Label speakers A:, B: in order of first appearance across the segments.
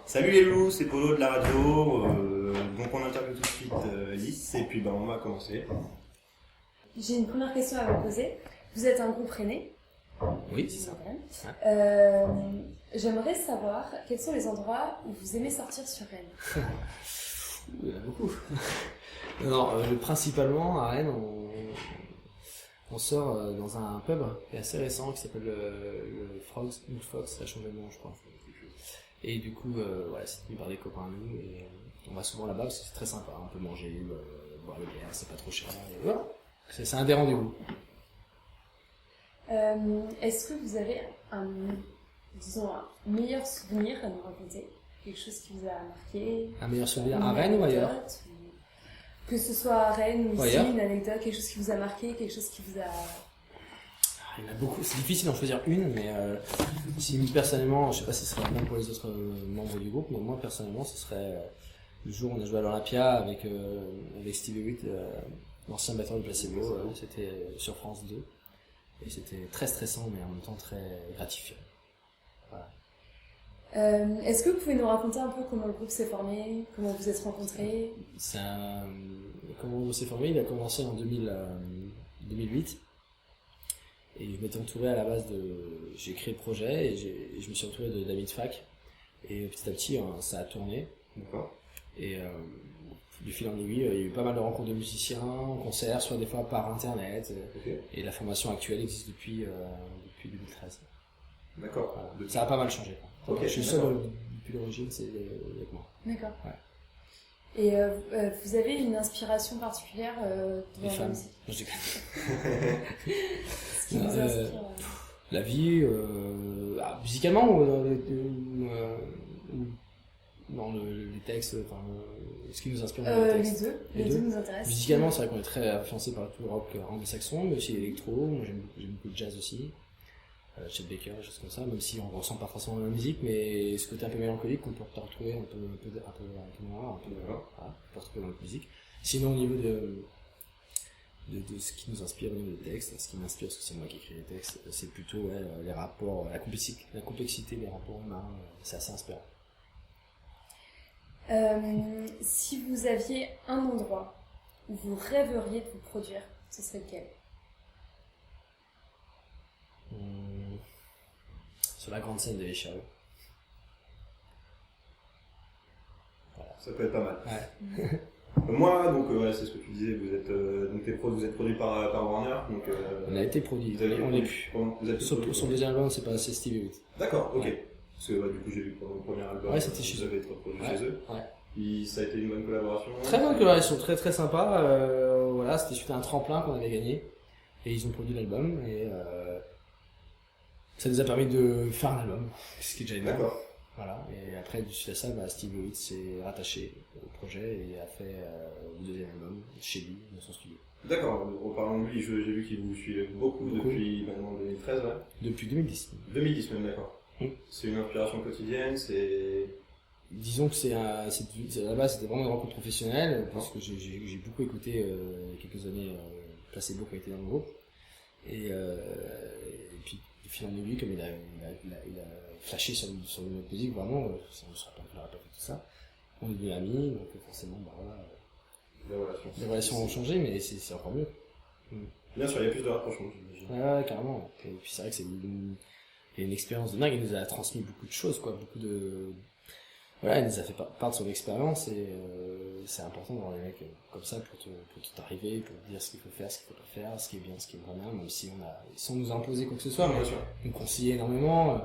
A: Salut les loups, c'est Polo de la radio. Donc on interviewe tout de suite Lys et puis on va commencer.
B: J'ai une première question à vous poser. Vous êtes un groupe rennais.
C: Oui, c'est ça.
B: J'aimerais savoir quels sont les endroits où vous aimez sortir sur Rennes.
C: Il y en a beaucoup. Non, principalement à Rennes, on sort dans un pub qui est assez récent qui s'appelle le Frogs, ou Fox, ça a changé de nom je crois. Et du coup, c'est tenu par des copains à nous et on va souvent là-bas parce que c'est très sympa, on peut manger, boire le bière, c'est pas trop cher. Et voilà, c'est un des rendez-vous.
B: Est-ce que vous avez un meilleur souvenir à nous raconter? Quelque chose qui vous a marqué?
C: Un meilleur souvenir à Rennes ou ailleurs?
B: Que ce soit à Rennes ou ici,
C: ailleurs.
B: une anecdote, quelque chose qui vous a marqué, quelque chose qui vous a...
C: Il y en a beaucoup, c'est difficile d'en choisir une, mais si personnellement, je sais pas si ce serait bien pour les autres membres du groupe, mais moi personnellement, ce serait le jour où on a joué à l'Olympia avec Stevie Witt, l'ancien batteur de Placebo, c'était sur France 2, et c'était très stressant, mais en même temps très gratifiant. Voilà.
B: Est-ce que vous pouvez nous raconter un peu comment le groupe s'est formé, comment vous êtes rencontrés?
C: Comment on s'est formé, il a commencé en 2008. Et je m'étais entouré à la base j'ai créé le projet et je me suis entouré d'amis de fac. Et petit à petit, ça a tourné.
A: D'accord.
C: Et du fil en aiguille, il y a eu pas mal de rencontres de musiciens, concerts, soit des fois par internet.
A: Okay.
C: Et la formation actuelle existe depuis 2013.
A: D'accord.
C: Voilà. Ça a pas mal changé.
A: Okay,
C: je suis le seul depuis l'origine, c'est avec moi.
B: D'accord.
C: Ouais.
B: Et vous avez une inspiration particulière
C: Les
B: dans la
C: femmes.
B: musique?
C: Je déconne.
B: Ce qui vous inspire
C: La vie, musicalement ou dans les textes, ce qui nous inspire dans les textes.
B: Les deux nous intéressent.
C: Musicalement, c'est vrai qu'on est très influencé par tout le rock anglo-saxon, mais aussi l'électro. Moi, j'aime beaucoup le jazz aussi. Chet Baker, des choses comme ça, même si on ne ressent pas forcément la musique, mais ce côté un peu mélancolique qu'on peut retrouver un peu noir, on peut retrouver dans notre musique. Sinon, au niveau de ce qui nous inspire au niveau des textes, ce qui m'inspire, parce que c'est moi qui écris les textes, c'est plutôt les rapports, la complexité des rapports humains, c'est assez inspirant.
B: Si vous aviez un endroit où vous rêveriez de vous produire, ce serait lequel?
C: Sur la grande scène de l'échelle.
A: Voilà. Ça peut être pas mal.
C: Ouais.
A: Moi, donc c'est ce que tu disais, vous êtes vous êtes produit par Warner, donc.
C: On a été produit, on l'est plus. Son deuxième album, c'est Stevie Witt.
A: D'accord, ok.
C: Ouais.
A: Parce que du coup j'ai vu pour mon premier album,
C: ouais, c'était chez
A: vous avez été produit chez eux.
C: Ouais.
A: Ça a été une bonne collaboration.
C: Très bonne collaboration, très très sympa. Voilà, c'était un tremplin qu'on avait gagné. Et ils ont produit l'album et ça nous a permis de faire un album, ce qui est déjà énorme.
A: D'accord.
C: Voilà, et après, suite à ça, Stevie Witt s'est rattaché au projet et a fait le deuxième album chez lui, dans son studio.
A: D'accord, en parlant de lui, j'ai vu qu'il vous suivait beaucoup. Depuis maintenant 2013, ouais.
C: Depuis 2010.
A: 2010 même, d'accord. C'est une inspiration quotidienne, c'est...
C: Disons que à la base c'était vraiment une rencontre professionnelle, parce que j'ai beaucoup écouté il y a quelques années Placebo qui a été dans le groupe. Et puis, de fil en aiguille, comme il a flashé sur notre musique, vraiment, on ne serait pas fait tout ça. On est devenus amis, donc forcément, les relations ont changé, mais c'est encore mieux.
A: Bien sûr, il y a plus de rapprochement, j'imagine.
C: Ouais, carrément. Et puis c'est vrai que c'est une expérience de dingue, il nous a transmis beaucoup de choses, quoi, Voilà, il nous a fait part de son expérience et c'est important d'avoir des mecs comme ça pour tout arriver, pour dire ce qu'il faut faire, ce qu'il faut pas faire, ce qui est bien, ce qui est pas bien, même si sans nous imposer quoi que ce soit, mais nous conseiller énormément.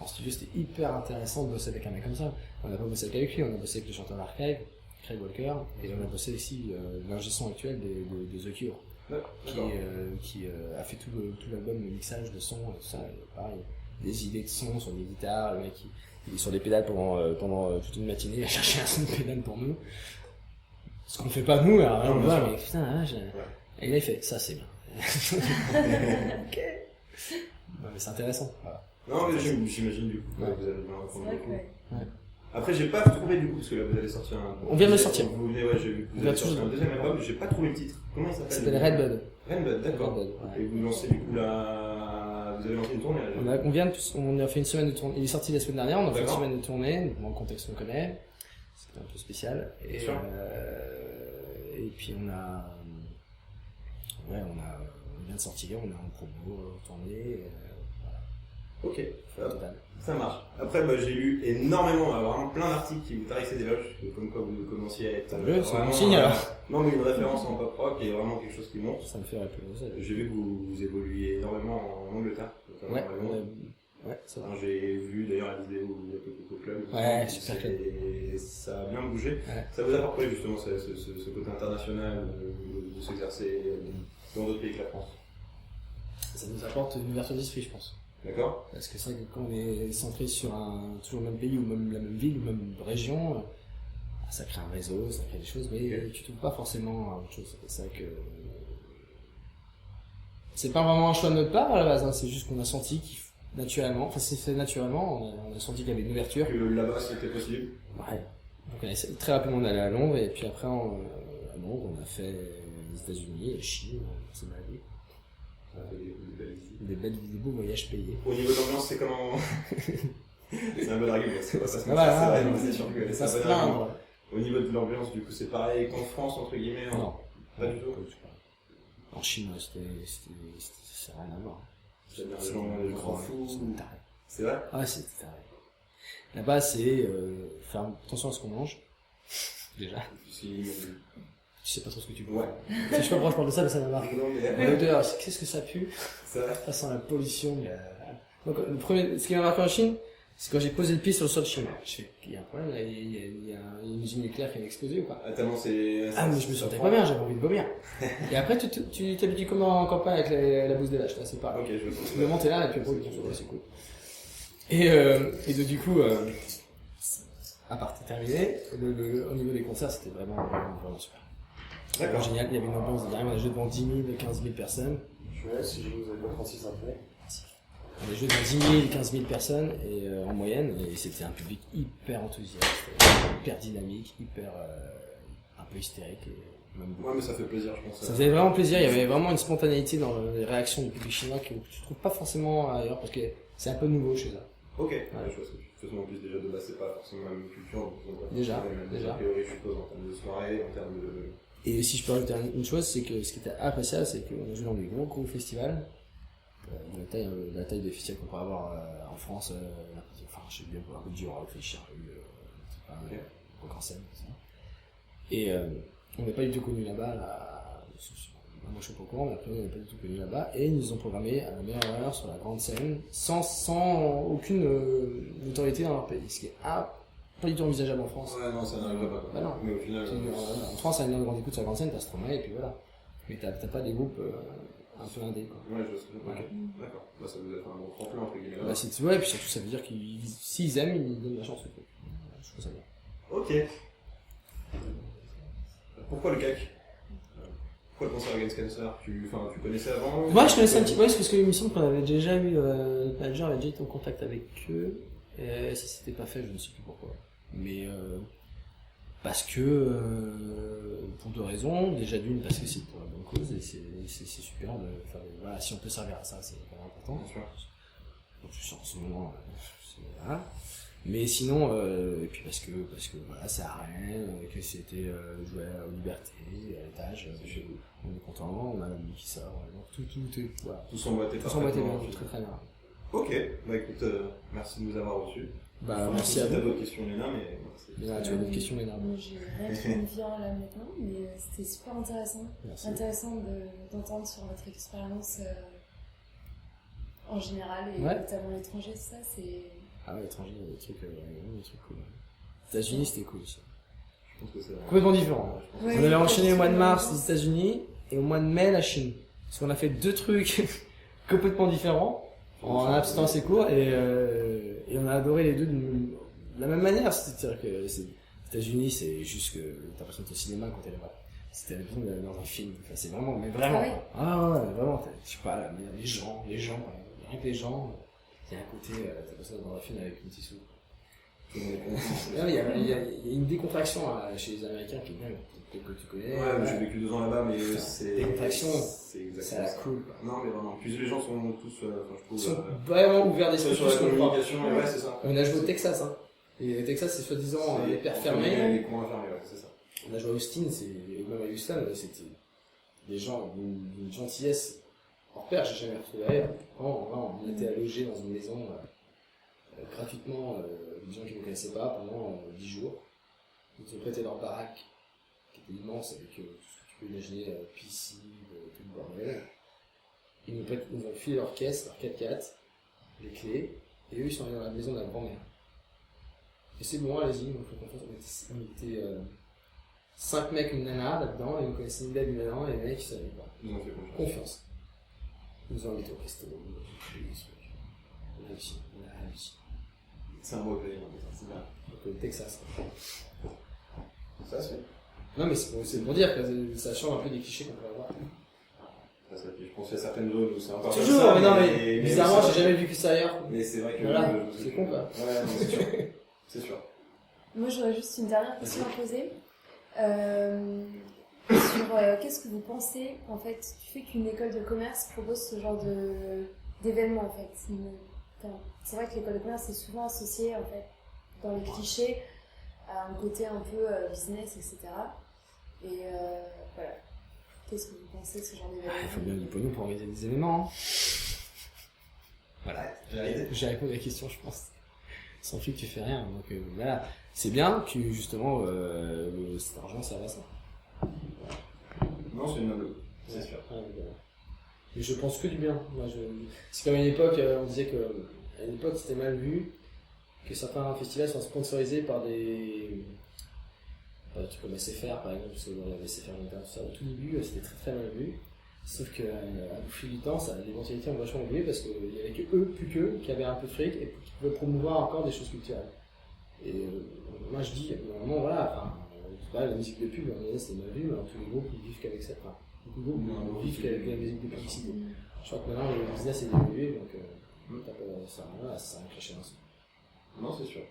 C: En studio, c'était hyper intéressant de bosser avec un mec comme ça. On n'a pas bossé avec lui, on a bossé avec le chanteur d'Archive, Craig Walker, et on a bossé aussi l'ingé son actuel de The Cure, qui a fait tout l'album, le mixage de son, tout ça, pareil, des idées de son sur des guitares, le mec il est sur des pédales pendant toute une matinée, il a cherché un son de pédale pour nous. Ce qu'on fait pas nous, alors on voit, mais putain, et là il fait, ça c'est bien. Ok. Non, mais c'est intéressant, voilà.
A: Non, mais j'imagine du coup,
C: ouais.
A: Vous avez bien répondu beaucoup.
B: Ouais.
A: Après, j'ai pas trouvé du coup, parce que là vous allez sortir un...
C: On vient de le sortir.
A: Vous venez, ouais, j'ai vu que vous avez sorti un deuxième album, j'ai pas trouvé le titre. Comment il s'appelle?
C: Ça s'appelle Redbud.
A: Redbud, d'accord.
C: Redbud, ouais.
A: Et vous lancez du coup là vous avez lancé une tournée là,
C: On a fait une semaine de tournée. Il est sorti la semaine dernière, on a fait une
A: D'accord.
C: semaine de tournée, dans le contexte qu'on connaît. C'était un peu spécial. Et,
A: Sûr.
C: et puis on vient de sortir, on est en promo, tournée,
A: Ok,
C: total.
A: ça marche. Après, j'ai lu énormément, vraiment plein d'articles qui vous tarissaient des loges, comme quoi vous commenciez à être
C: Tant mieux, c'est
A: vraiment,
C: bon signe, alors.
A: Non, mais une référence en pop rock et vraiment quelque chose qui monte.
C: Ça me fait plaisir.
A: J'ai vu que vous évoluiez énormément en Angleterre. notamment
C: Ouais,
A: dans le monde.
C: ouais, c'est vrai.
A: J'ai vu d'ailleurs la vidéo où il y a Coco Club.
C: Ouais, super club.
A: Et ça a bien bougé.
C: Ouais.
A: Ça vous apporte quoi justement ce côté international de s'exercer dans d'autres pays que la France?
C: Ça nous apporte une ouverture d'esprit, je pense.
A: D'accord?
C: Parce que c'est vrai que quand on est centré sur toujours le même pays ou même la même ville ou même région, ça crée un réseau, ça crée des choses, mais tu trouves pas forcément autre chose. C'est vrai que c'est pas vraiment un choix de notre part à la base, hein. C'est juste qu'on a senti naturellement, enfin c'est fait naturellement, on a senti qu'il y avait une ouverture.
A: Que là-bas c'était possible?
C: Ouais. Donc on a essayé très rapidement d'aller à Londres, et puis après à Londres on a fait les États-Unis, la Chine, c'est ma vie. Des beaux voyages payés.
A: Au niveau de l'ambiance, c'est comment? C'est un bon argument, c'est pas ça.
C: Ah bah,
A: c'est vrai,
C: ouais,
A: mais c'est sûr que c'est
C: ça
A: un
C: se
A: bon argument.
C: plaindre.
A: Au niveau de l'ambiance, du coup, c'est pareil qu'en France, entre guillemets? hein?
C: Non.
A: Pas du tout.
C: En Chine, ça n'a rien à voir.
A: C'est-à-dire les gens fous.
C: C'est taré.
A: C'est vrai?
C: Ah, c'est taré. Là-bas, c'est faire attention à ce qu'on mange. Déjà. Tu sais pas trop ce que tu bois.
A: Ouais.
C: Je sais pas pourquoi je parle de ça, mais ça m'a marqué.
A: Non, mais...
C: L'odeur, qu'est-ce que ça pue?
A: C'est vrai?
C: Ça sent la pollution. Donc, ce qui m'a marqué en Chine, c'est quand j'ai posé le pied sur le sol chinois. Je fais, il y a un problème, là, il y a une usine nucléaire qui a explosé ou quoi?
A: Ah, tellement c'est...
C: Ah, mais je me sentais pas bien, j'avais envie de vomir. Et après, tu t'habitues comme en campagne avec la bouse des vaches, là, c'est pareil.
A: Ok, je vois.
C: Tu me monter là, et puis après, c'est cool. Et donc, du coup, à part terminé, au niveau des concerts, c'était vraiment super.
A: D'accord.
C: Génial, il y avait une ambiance de dingue, on a joué devant 10 000, 15 000 personnes.
D: Je vais, si vous avez pas Francis après.
C: On a joué devant 10 000, 15 000 personnes et, en moyenne, et c'était un public hyper enthousiaste, hyper dynamique, hyper un peu hystérique. Et même beaucoup.
A: Ouais, mais ça fait plaisir, je pense.
C: Ça faisait vraiment plaisir, il y avait vraiment une spontanéité dans les réactions du public chinois que tu trouves pas forcément ailleurs, parce que c'est un peu nouveau chez eux.
A: Ok, ouais, je vois ce que tu fais. De toute façon, en plus, déjà de base, c'est pas forcément la même culture. Donc on doit
C: Déjà,
A: même
C: déjà.
A: A priori, je suppose, en termes de soirée, en termes de.
C: Et si je peux rajouter une chose, c'est que ce qui était appréciable, c'est qu'on a joué dans des gros festivals, de la taille des festivals qu'on pourrait avoir en France, enfin je sais bien pour un peu du rock, les charrues, rock en scène, tout ça. Et on n'est pas du tout connu là-bas, moi je suis pas au courant, mais après on n'est pas du tout connu là-bas, et ils nous ont programmé à la meilleure heure sur la grande scène, sans aucune notoriété dans leur pays, ce qui est pas du tout envisageable en France.
A: Ouais, non, ça n'arriverait pas.
C: Bah non.
A: Mais au final.
C: En France, à une grande écoute sur la grande scène, t'as Stromae et puis voilà. Mais t'as pas des groupes un peu indés, quoi.
A: Ouais, je sais.
C: Ouais.
A: Ok, d'accord. Bah, ça vous a fait un bon tremplin, entre guillemets.
C: Bah, tu vois, et puis surtout, ça veut dire qu'ils, s'ils aiment, ils donnent la chance au truc. Je trouve ça bien.
A: Ok. Pourquoi le CAC? Pourquoi le concert Against Cancer? Tu connaissais avant?
C: Moi, je connaissais un petit peu, parce qu'il me semble qu'on avait déjà eu, le manager avait déjà été en contact avec eux. Et si c'était pas fait, je ne sais plus pourquoi. Mais, parce que, pour deux raisons. Déjà d'une, parce que c'est pour la bonne cause, et c'est super de faire, voilà, si on peut servir à ça, c'est vraiment important.
A: Bien sûr.
C: Donc, je suis en ce moment, voilà. Mais sinon, et puis parce que voilà, c'est à Rennes, que c'était joué aux Libertés, à l'étage, on est content, on a la musique qui sort, donc tout est, voilà.
A: Tout s'emboîtait
C: Tout s'emboîtait bien,
A: parfaitement.
C: très bien.
A: Ok, bah écoute, merci de nous avoir reçus.
C: Bah, merci à
A: Si t'as
C: vous.
A: d'autres questions, Léna, mais.
C: Léna, tu as d'autres questions, Léna?
B: Moi, j'ai rien qui me vient là maintenant, mais c'était super intéressant.
C: Merci.
B: Intéressant d'entendre sur votre expérience en général, et
C: Ouais.
B: notamment l'étranger, ça, c'est...
C: Ah ouais, l'étranger, il y a des trucs cool. Les États-Unis, c'était cool aussi.
A: Je pense que c'est.
C: Complètement différent.
A: Ouais, je pense que
B: Ouais.
C: On avait enchaîné au mois de mars les États-Unis et au mois de mai la Chine. Parce qu'on a fait deux trucs complètement différents en un laps de temps assez court, et on a adoré les deux de la même manière. C'est-à-dire que les États-Unis, c'est juste que t'as l'impression d'être au cinéma quand t'es là-bas. C'était l'impression d'être dans un film. Enfin, c'est vraiment, mais vraiment.
B: Ah ouais.
C: Ah ouais, vraiment. Je sais pas, la manière, les gens, rien que les gens. Il y a un côté, t'as l'impression d'être dans un film avec une petite soupe. Il y a une décontraction chez les Américains qui est bien, peut-être que tu connais.
A: Ouais, mais j'ai vécu 2 ans là-bas, mais c'est.
C: Décontraction,
A: c'est exactement
C: ça la
A: ça.
C: cool. Quoi.
A: Non, mais vraiment. Puis les gens sont tous, je
C: Ils
A: trouve.
C: sont vraiment ouverts d'esprit
A: sur la
C: plus qu'on le croit.
A: communication, ouais, c'est ça.
C: On a joué au Texas, hein. Et au Texas, c'est soi-disant les pères fermés.
A: Les coins fermés, ouais, c'est ça.
C: On a joué à Austin, même à Houston, c'était des gens d'une gentillesse hors pair, j'ai jamais retrouvé ailleurs. Vraiment, on était à loger dans une maison gratuitement, des gens qui ne me connaissaient pas pendant 10 jours. Ils ont prêté leur baraque, qui était immense, avec tout ce que tu peux imaginer, piscine, tout le bordel. Ils nous ont filé leur caisse, leur 4x4, les clés, et eux ils sont allés dans la maison de la grand-mère. Et c'est bon, allez-y, on fait confiance. On était 5 mecs, une nana là-dedans, et on connaissait une belle, une nana, et les mecs ils savaient pas.
A: Ils ont fait confiance.
C: Confiance. Ils nous ont invités au resto, on a réussi,
A: C'est un beau pays, hein, c'est bien.
C: Donc le Texas.
A: Ça se fait.
C: Non mais c'est pour dire que ça change un peu des clichés qu'on peut avoir.
A: Ça se fait. Je pense qu'il y a certaines zones où c'est encore comme
C: Toujours,
A: ça,
C: mais non mais bizarrement j'ai jamais vu ça ailleurs.
A: Mais c'est vrai que.
C: Voilà, c'est con quoi.
A: Ouais, non, c'est sûr. C'est sûr.
B: Moi, j'aurais juste une dernière question à poser. Sur qu'est-ce que vous pensez, en fait, du fait qu'une école de commerce propose ce genre d'événement, en fait. C'est vrai que l'école de commerce est souvent associée, en fait, dans les clichés, à un côté un peu business, etc. Et voilà. Qu'est-ce que vous pensez de ce genre d'événement?
C: Il faut bien du pognon pour organiser des événements. Hein. Voilà. J'ai répondu à la question, je pense. Sans flic, tu fais rien. Donc voilà. C'est bien que justement cet argent serve à ça.
A: Non, c'est une noble. C'est sûr.
C: Ouais, mais je pense que du bien. Moi, c'est comme à une époque, on disait que à une époque c'était mal vu que certains festivals soient sponsorisés par des trucs comme SFR par exemple, parce que il y avait SFR Mondial, tout ça. Au tout début, c'était très très mal vu. Sauf que au fil du temps, les mentalités ont vachement évolué parce qu'il y avait que eux, plus qu'eux, qui avaient un peu de fric et qui pouvaient promouvoir encore des choses culturelles. Et moi je dis, normalement, voilà, enfin, c'est pas la musique de pub, c'est mal vu, mais tous les groupes ils vivent qu'avec ça. Enfin, beaucoup de groupes ils vivent qu'avec la musique de publicité. Je crois que maintenant le business est évolué, donc ça sert à rien cracher dans ça.
A: Non, c'est sûr.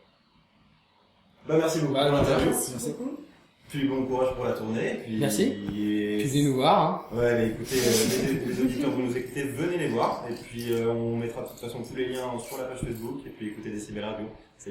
A: Bah, merci beaucoup
C: Bah,
A: pour l'interview.
B: Merci beaucoup.
A: Puis bon courage pour la tournée. Puis,
C: Merci. Puis venez nous voir. Hein.
A: Ouais, mais écoutez, les auditeurs, vous nous écoutez, venez les voir. Et puis on mettra de toute façon tous les liens sur la page Facebook. Et puis écoutez Décibel Radio. Salut.